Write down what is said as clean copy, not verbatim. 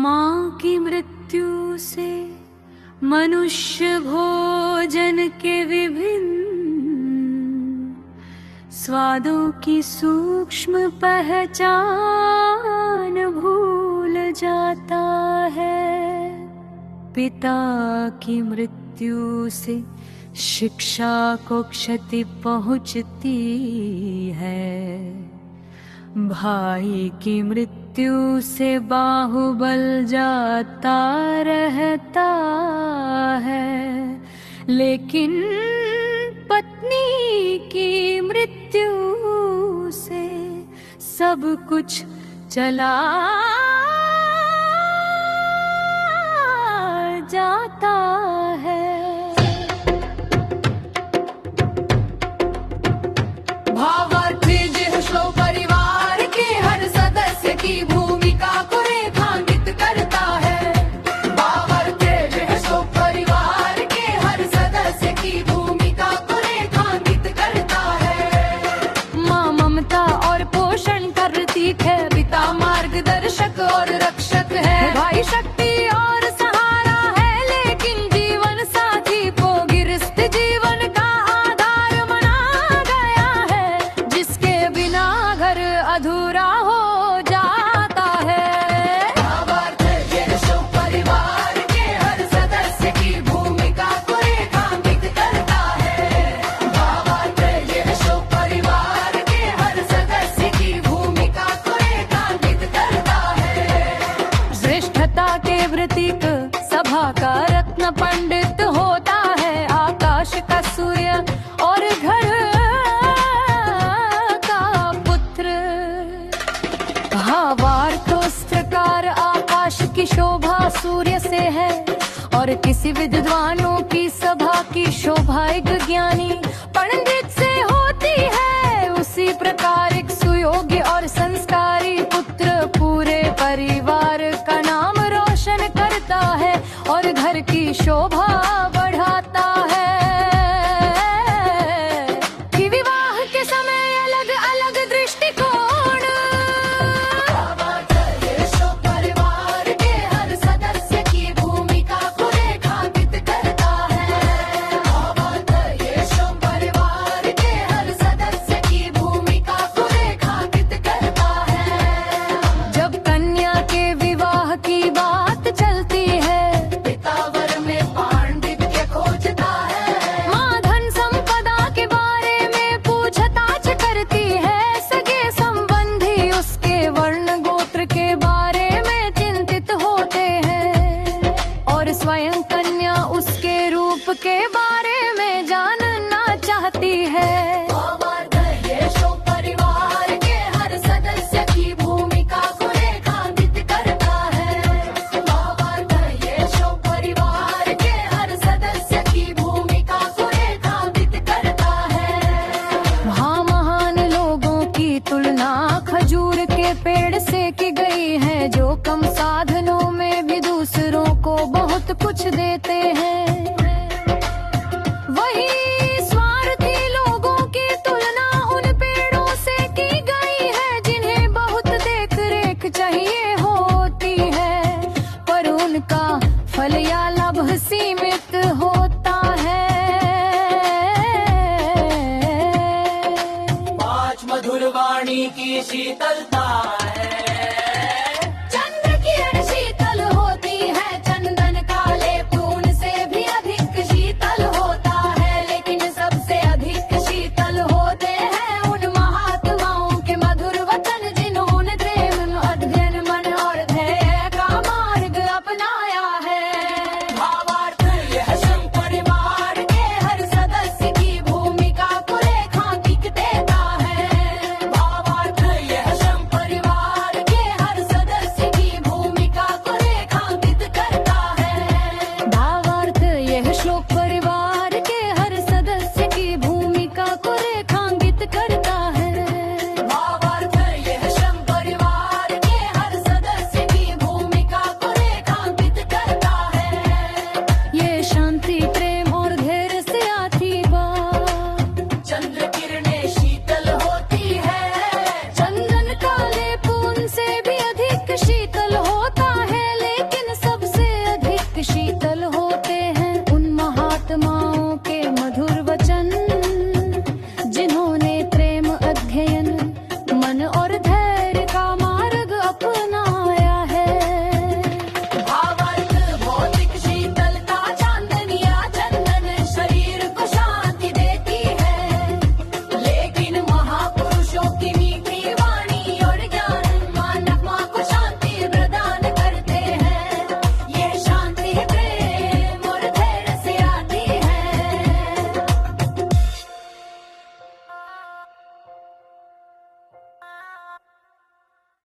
माँ की मृत्यु से मनुष्य भोजन के विभिन्न स्वादों की सूक्ष्म पहचान भूल जाता है। पिता की मृत्यु से शिक्षा को क्षति पहुंचती है। भाई की मृत्यु से बाहुबल जाता रहता है, लेकिन पत्नी की मृत्यु से सब कुछ चला जाता है। भावार्थ जिह श्लोक परिवार के हर सदस्य की भूमिका को रेखांकित करता है। भावार्थ जिह श्लोक परिवार के हर सदस्य की भूमिका को रेखांकित करता है। माँ ममता और पोषण करती है, पिता मार्गदर्शक और रक्षक है, भाई शक्ति और सहारा है, लेकिन जीवन साथी को गिरस्थ जीवन का आधार माना गया है, जिसके बिना घर अधूरा हो जाता है। भावार्थ जिह श्लोक परिवार के हर सदस्य की भूमिका को रेखांकित करता है। भावार्थ जिह श्लोक परिवार के हर सदस्य की भूमिका को रेखांकित करता है। श्रेष्ठता के प्रतीक सभा का रत्न पंडित होता है, आकाश का सूर्य और घर का पुत्र। भावार्थोस्त्रकार आकाश की शोभा सूर्य से है, और किसी विद्वानों की सभा की शोभा एक ज्ञानी पंडित से होती है। उसी प्रकार एक सुयोग्य और संस्कारी पुत्र पूरे परिवार का नाम रोशन करता है और घर की शोभा बढ़ाता है। कि विवाह के समय अलग अलग दृष्टिकोण, भावार्थ जिह श्लोक परिवार के हर सदस्य की भूमिका को रेखांकित करता है। भावार्थ जिह श्लोक परिवार के हर सदस्य की भूमिका को रेखांकित करता है। जब कन्या के विवाह की बात चलती है, पिता वर में पांडित्य खोजता है। माँ धन संपदा के बारे में पूछताछ करती है, सगे संबंधी उसके वर्ण गोत्र के बारे में चिंतित होते हैं, और स्वयं कन्या उसके रूप के बारे में जानना चाहती है। भावार्थ जिह श्लोक परिवार के हर सदस्य की भूमिका को रेखांकित करता है। भावार्थ जिह श्लोक परिवार के हर सदस्य की भूमिका को रेखांकित करता है। हाँ, महान लोगों की तुलना खजूर के पेड़ से की गई है, जो कम साधनों में भी दूसरों को बहुत कुछ देते हैं। वही स्वार्थी लोगों की तुलना उन पेड़ों से की गई है, जिन्हें बहुत देख रेख चाहिए होती है, पर उनका फल या लाभ सीमित होता है। पांच मधुर वाणी की शीतल